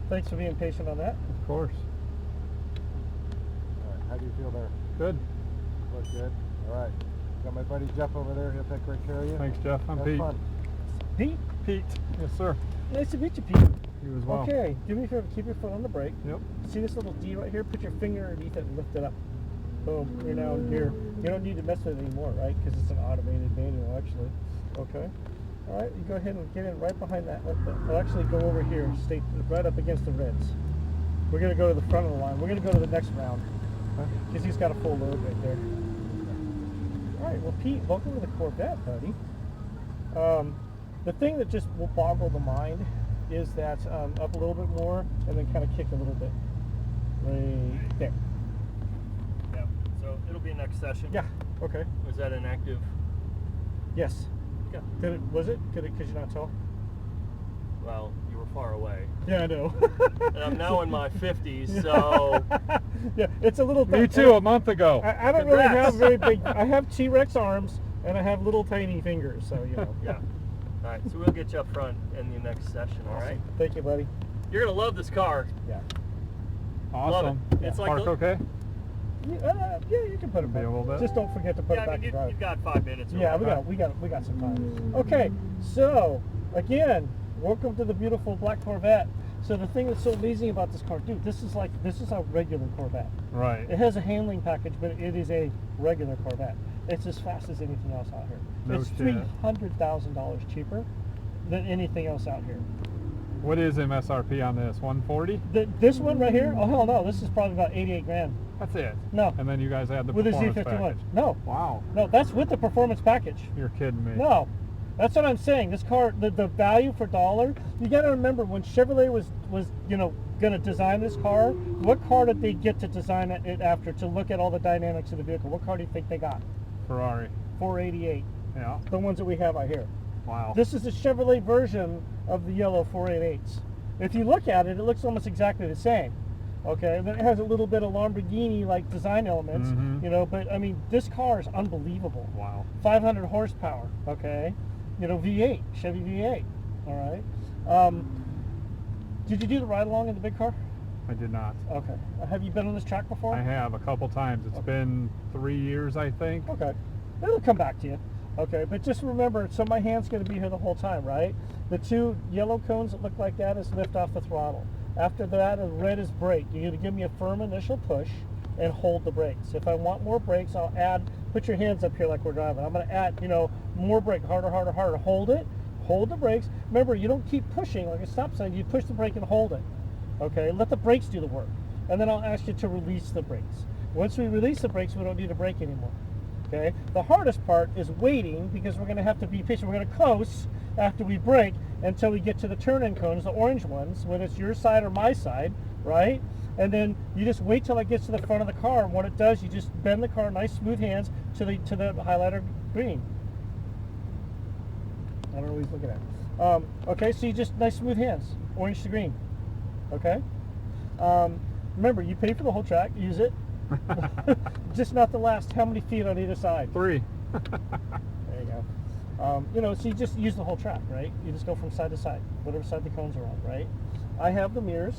Thanks for being patient on that. Of course. All right, how do you feel there? Good. Look good? All right. Got my buddy Jeff over there. He'll take great care of you. Thanks, Jeff. I'm Have Pete. fun. Pete, Pete. Yes, sir. nice to meet you, Pete. You as well. Okay, do me a favor, keep your foot on the brake. Yep. See this little D right here? Put your finger underneath it and lift it up. Boom, you're now here. You don't need to mess with it anymore, right? Because it's an automated manual, actually. Okay. All right, you go ahead and get in right behind that. I'll actually go over here, stay right up against the reds. We're going to go to the front of the line. We're going to go to the next round because he's got a full load right there. All right, well, Pete, welcome to the Corvette, buddy. The thing that just will boggle the mind is that up a little bit more and then kind of kick a little bit. Right there. Yeah, so it'll be next session. Yeah, okay. Was that an active? Yes. Yeah. Could you not tell? Well, you were far away. Yeah, I know. And I'm now in my 50s, so... Yeah, it's a little... Me too, a month ago. I don't really have very big... I have T-Rex arms, and I have little tiny fingers, so, you know. Yeah. All right, so we'll get you up front in the next session, all right? Thank you, buddy. You're going to love this car. Yeah. Awesome. Love it. It's like Park the- okay? Yeah, you can put it Be back. a little bit. Just don't forget to put Yeah, it I back mean, in drive. you've got 5 minutes. or Yeah, whatever. we got some time. Okay, so again, welcome to the beautiful black Corvette. So the thing that's so amazing about this car, dude, this is a regular Corvette. Right. It has a handling package, but it is a regular Corvette. It's as fast as anything else out here. No It's shit. $300,000 cheaper than anything else out here. What is MSRP on this? 140? This one right here, oh hell no, this is probably about 88 grand. That's it. No, And then you guys add the with a performance Z51. package. No, Wow. no, that's with the performance package. You're kidding me. No, that's what I'm saying. This car, the value for dollar, you got to remember when Chevrolet was going to design this car, what car did they get to design it after to look at all the dynamics of the vehicle? What car do you think they got? Ferrari. 488, Yeah. the ones that we have out here. Wow. This is the Chevrolet version of the yellow 488s. If you look at it, it looks almost exactly the same. Okay, then it has a little bit of Lamborghini-like design elements, but I mean, this car is unbelievable. Wow. 500 horsepower, okay? V8, Chevy V8, all right? Did you do the ride-along in the big car? I did not. Okay. Have you been on this track before? I have a couple times. It's been 3 years, I think. Okay. It'll come back to you. Okay, but just remember, so my hand's going to be here the whole time, right? The two yellow cones that look like that is lift off the throttle. After that, the red is brake. You're going to give me a firm initial push and hold the brakes. If I want more brakes, I'll add, put your hands up here like we're driving. I'm going to add, more brake, harder, harder, harder. Hold it, hold the brakes. Remember, you don't keep pushing like a stop sign. You push the brake and hold it. Okay, let the brakes do the work. And then I'll ask you to release the brakes. Once we release the brakes, we don't need a brake anymore. Okay, the hardest part is waiting because we're going to have to be patient. We're going to coast after we brake until we get to the turn-in cones, the orange ones, whether it's your side or my side, right? And then you just wait till it gets to the front of the car, and what it does, you just bend the car, nice smooth hands to the highlighter green. I don't know what he's looking at. Okay, so you just nice smooth hands, orange to green. Okay. Remember, you pay for the whole track, use it. Just not the last. How many feet on either side? 3. There you go. So you just use the whole track, right? You just go from side to side, whatever side the cones are on, right? I have the mirrors,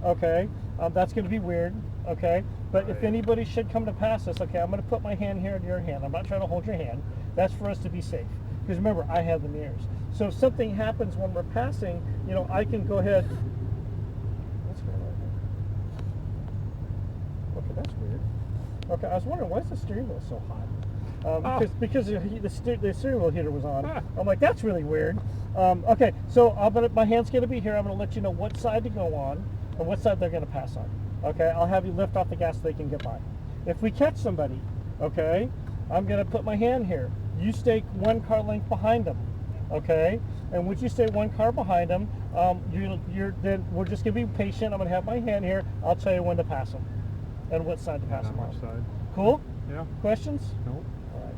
okay? That's going to be weird, okay? But if anybody should come to pass us, okay, I'm going to put my hand here in your hand. I'm not trying to hold your hand. That's for us to be safe. Because remember, I have the mirrors. So if something happens when we're passing, I can go ahead. What's going on here? Okay, that's weird. Okay, I was wondering, why is the steering wheel so hot? Because the steering wheel heater was on. I'm like, that's really weird. Okay, so my hand's going to be here. I'm going to let you know what side to go on and what side they're going to pass on. Okay, I'll have you lift off the gas so they can get by. If we catch somebody, okay, I'm going to put my hand here. You stay one car length behind them, okay? And once you stay one car behind them, then we're just going to be patient. I'm going to have my hand here. I'll tell you when to pass them and what side to pass them on. Side. Cool? Yeah. Questions? Nope. All right.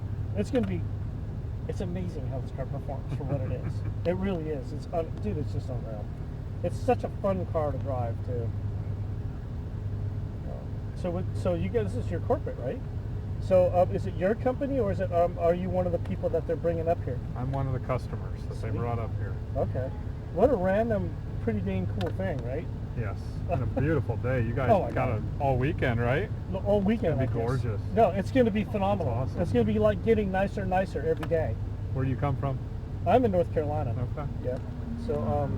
It's amazing how this car performs for what it is. It really is. Dude, it's just unreal. It's such a fun car to drive too. So you guys, this is your corporate, right? So is it your company or is it? Are you one of the people that they're bringing up here? I'm one of the customers that they brought up here. Okay. What a random pretty dang cool thing, right? Yes. And a beautiful day. You guys Oh my got God. it all weekend, right? All weekend. It's gonna be like this. gorgeous. No, it's going to be phenomenal. That's awesome. It's going to be like getting nicer and nicer every day. Where do you come from? I'm in North Carolina. Okay. Yeah. So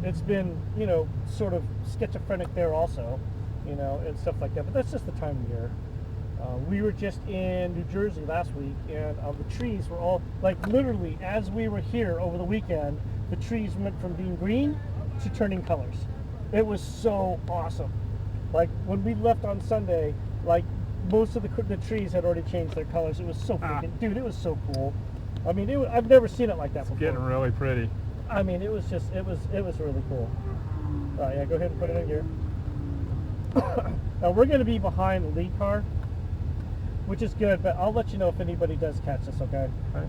it's been, you know, sort of schizophrenic there also, you know, and stuff like that. But that's just the time of year. We were just in New Jersey last week, and the trees were all, like literally, as we were here over the weekend, the trees went from being green to turning colors. It was so awesome. Like when we left on Sunday, like most of the trees had already changed their colors. It was so freaking, dude, it was so cool. I mean, I've never seen it like that before. Getting really pretty. I mean, it was just, it was really cool. All right, yeah, go ahead and put it in gear. Now we're going to be behind the lead car, which is good, but I'll let you know if anybody does catch us, okay? Okay.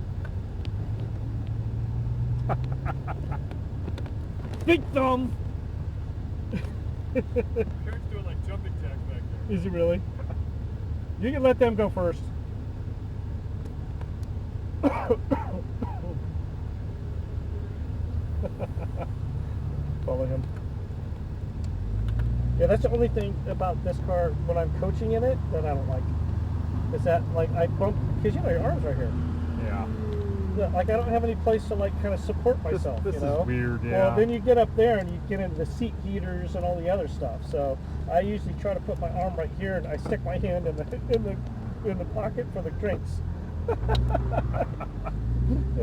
Big thumb! Kurt's doing like jumping jacks back there. Is he really? You can let them go first. Follow him. Yeah, that's the only thing about this car when I'm coaching in it that I don't like. Is that like I bump, because you know your arm's right here. Yeah. Yeah, like I don't have any place to like kind of support myself. This you know? is weird, yeah. Well, then you get up there and you get into the seat heaters and all the other stuff. So I usually try to put my arm right here and I stick my hand in the pocket for the drinks. I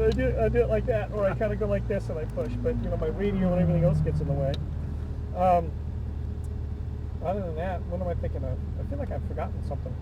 do it like that, or I kind of go like this and I push. But you know, my radio and everything else gets in the way. Other than that, what am I thinking of? I feel like I've forgotten something.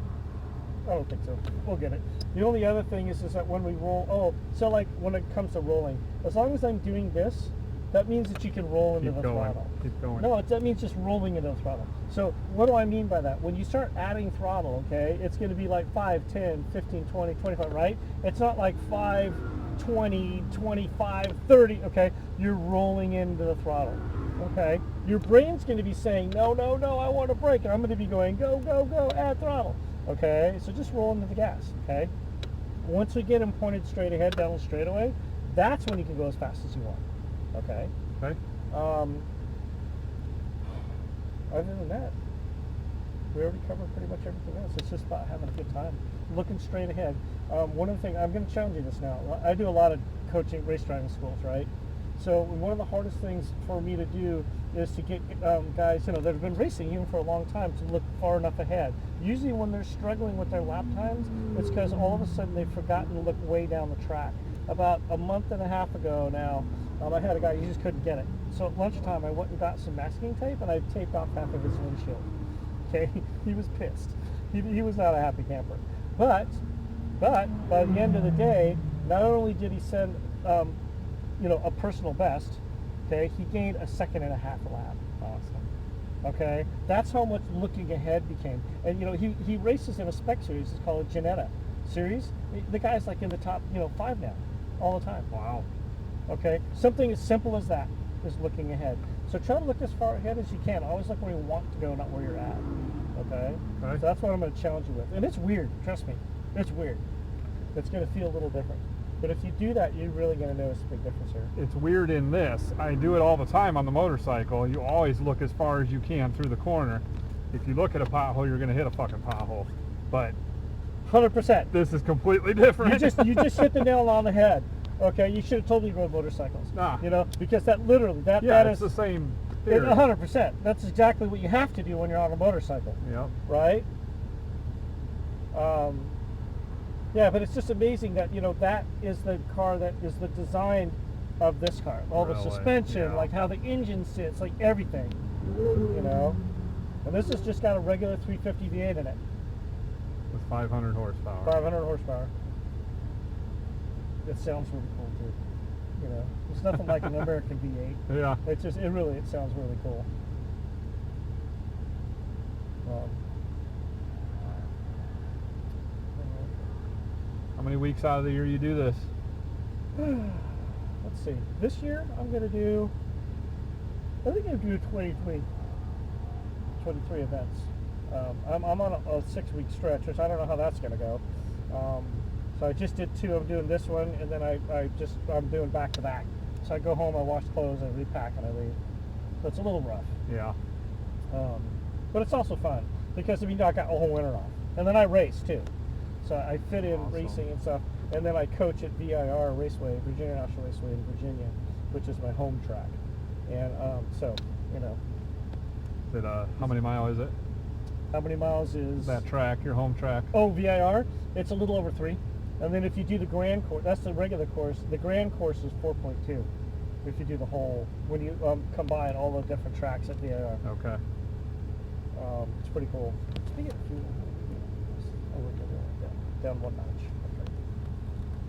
I don't think so. We'll get it. The only other thing is that when we roll, so like when it comes to rolling, as long as I'm doing this, that means that you can roll into the throttle. Keep going. No, that means just rolling into the throttle. So what do I mean by that? When you start adding throttle, okay, it's going to be like 5, 10, 15, 20, 25, right? It's not like 5, 20, 25, 30, okay? You're rolling into the throttle, okay? Your brain's going to be saying, no, no, no, I want to brake. And I'm going to be going, go, go, go, add throttle, okay? So just roll into the gas, okay? Once we get him pointed straight ahead down the straightaway, that's when you can go as fast as you want, okay? Okay. Other than that, we already covered pretty much everything else. It's just about having a good time, looking straight ahead. One of the things, I'm going to challenge you this now. I do a lot of coaching race driving schools, right? So one of the hardest things for me to do is to get guys, you know, that have been racing even for a long time to look far enough ahead. Usually when they're struggling with their lap times, it's because all of a sudden they've forgotten to look way down the track. About a month and a half ago now, I had a guy, he just couldn't get it. So at lunchtime, I went and got some masking tape and I taped off half of his windshield. Okay, he was pissed. He was not a happy camper. But by the end of the day, not only did he send, you know, a personal best, okay, he gained a second and a half a lap. Awesome. Okay, that's how much looking ahead became. And you know, he races in a spec series. It's called a Janetta series. The guy's like in the top, you know, 5 now, all the time. Wow. Okay, something as simple as that is looking ahead. So try to look as far ahead as you can. Always look where you want to go, not where you're at. Okay? Okay. So that's what I'm going to challenge you with. And it's weird, trust me. It's weird. It's going to feel a little different. But if you do that, you're really going to notice a big difference here. It's weird in this. I do it all the time on the motorcycle. You always look as far as you can through the corner. If you look at a pothole, you're going to hit a fucking pothole. But 100%. this is completely different. You just hit the nail on the head. Okay, you should have totally rode motorcycles. Nah. You know, because that literally, that it's is the same theory. 100%. That's exactly what you have to do when you're on a motorcycle. Yep. Right? Yeah, but it's just amazing that, you know, that is the car that is the design of this car. All the Really? suspension, Yeah. like how the engine sits, like everything. You know? And this has just got a regular 350 V8 in it. With 500 horsepower. 500 horsepower. It sounds really cool too. You know, it's nothing like an American V8. Yeah. It sounds really cool. How many weeks out of the year you do this? Let's see. This year I'm going to do, I think I'm going to do 23 events. I'm on a 6-week stretch, which I don't know how that's going to go. So I just did 2. I'm doing this one, and then I'm doing back to back. So I go home, I wash clothes, I repack, and I leave. So it's a little rough. Yeah. But it's also fun because I got a whole winter off, and then I race too. So I fit in Awesome. racing and stuff, and then I coach at VIR Raceway, Virginia National Raceway in Virginia, which is my home track. And so Is it, how many mile is it? how many miles is That track, your home track? Oh, VIR, it's a little over 3. And then if you do the grand course, that's the regular course. The grand course is 4.2. If you do the whole, when you combine all the different tracks at VIR. Okay. It's pretty cool. Speaking of fuel, I'll work it down one notch. Okay.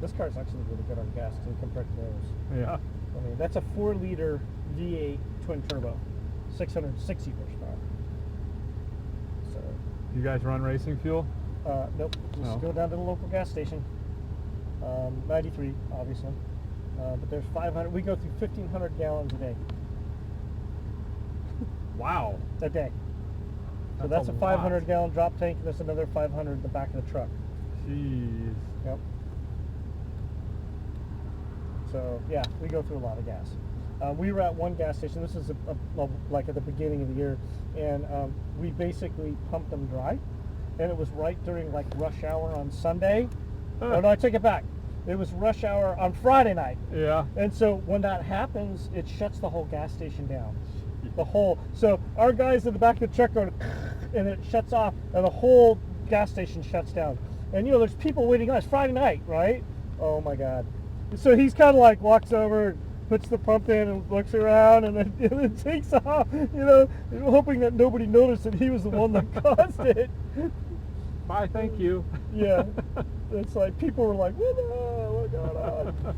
This car is actually really good on gas too compared to those. Yeah. I mean, that's a 4-liter V8 twin turbo, 660 horsepower. So, You guys run racing fuel? nope. Just No. go down to the local gas station. 93, obviously. But there's 500. We go through 1,500 gallons a day. Wow. A day. So that's a lot. 500 gallon drop tank, and there's another 500 in the back of the truck. Jeez. Yep. So yeah, we go through a lot of gas. We were at one gas station. This is like at the beginning of the year, and we basically pumped them dry, and it was right during like rush hour on Sunday. Oh no, I take it back. It was rush hour on Friday night. Yeah. And so when that happens, it shuts the whole gas station down. The whole, so our guys in the back of the truck going, and it shuts off, and the whole gas station shuts down. And there's people waiting on us. Friday night, right? Oh my God. So he's kind of like walks over, puts the pump in, and looks around, and then takes off. Hoping that nobody noticed that he was the one that caused it. Bye, thank you. Yeah. It's like people were like, what's going on?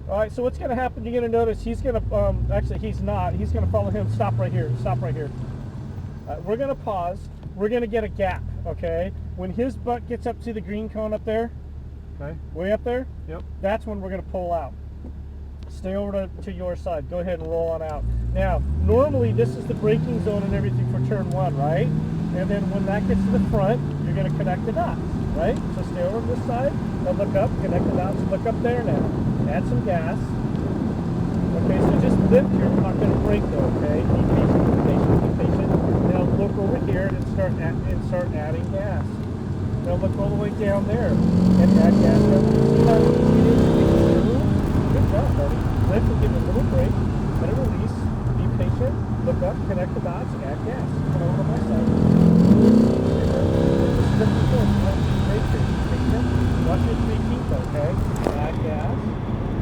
All right, so what's going to happen, you're going to notice he's going to, actually he's not, he's going to follow him. Stop right here, stop right here. We're going to pause. We're going to get a gap, okay? When his butt gets up to the green cone up there, Okay. way up there, Yep. that's when we're going to pull out. Stay over to your side. Go ahead and roll on out. Now, normally this is the braking zone and everything for turn 1, right? And then when that gets to the front, you're going to connect the dots, right? So stay over this side, and look up, connect the dots, look up there now. Add some gas. Okay, so just lift, you're not going to brake though, okay? Be patient, be patient, be patient. Now look over here and start adding gas. Now look all the way down there and add gas down there. See how easy it is to make it move? Good job, buddy. Lift and give it a little brake, let it release, be patient, look up, connect the dots, add gas. Come over to my side. Just be patient. Watch your 3 feet, okay? Add gas.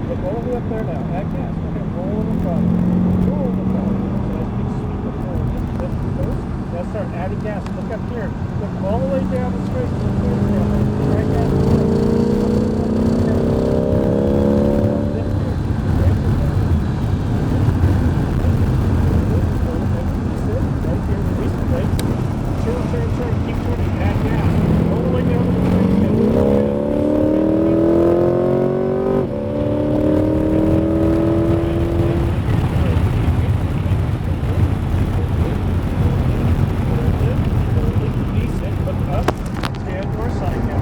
Look all the way up there now. Add gas. Okay, roll in the front. Roll in the front. Nice big sweep of forward. Just lift the coast. Now start adding gas. Look up here. Look all the way down the straight. Look down. Add gas. Keep turning. Add gas. All the way down to the straight. Look up, stand to our side now.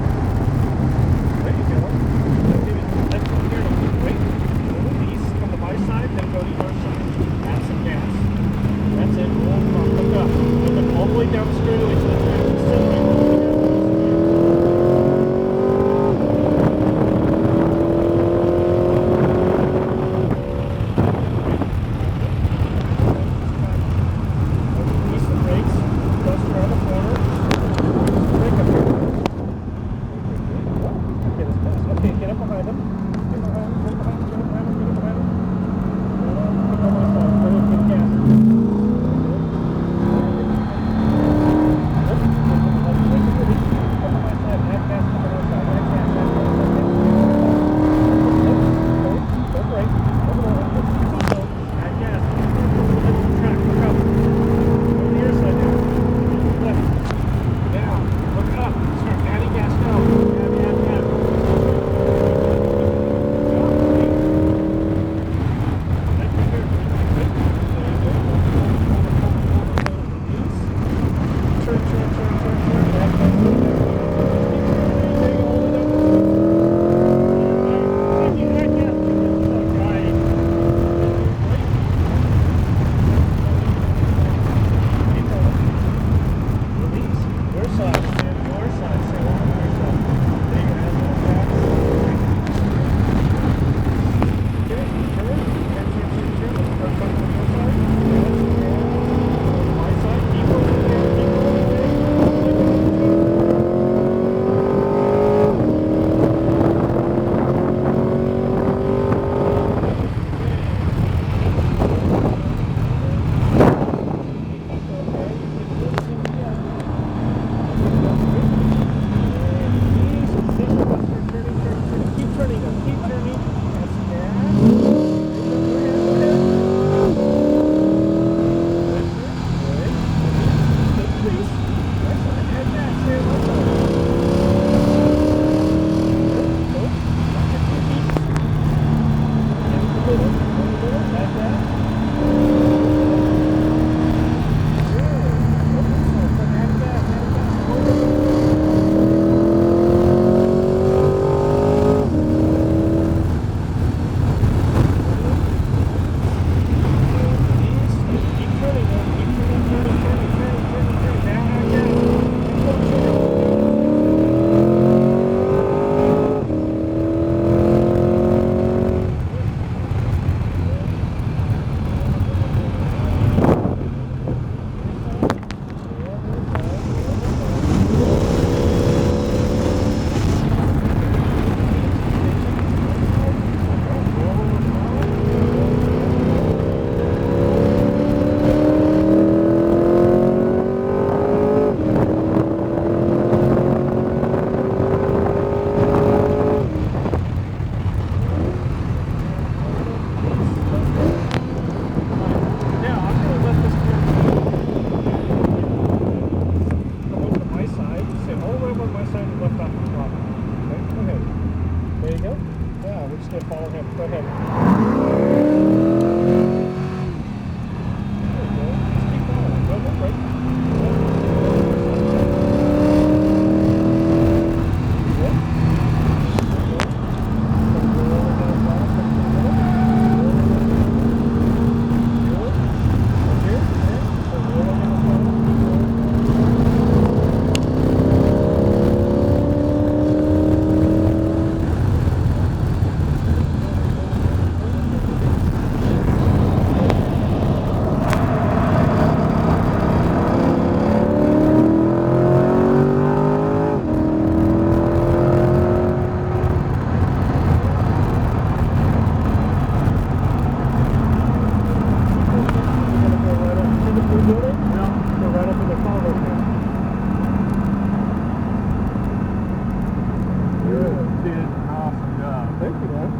did an awesome job. Thank you, man.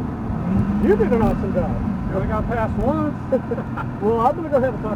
You did an awesome job. You only got past once. Well, I'm going to go ahead and talk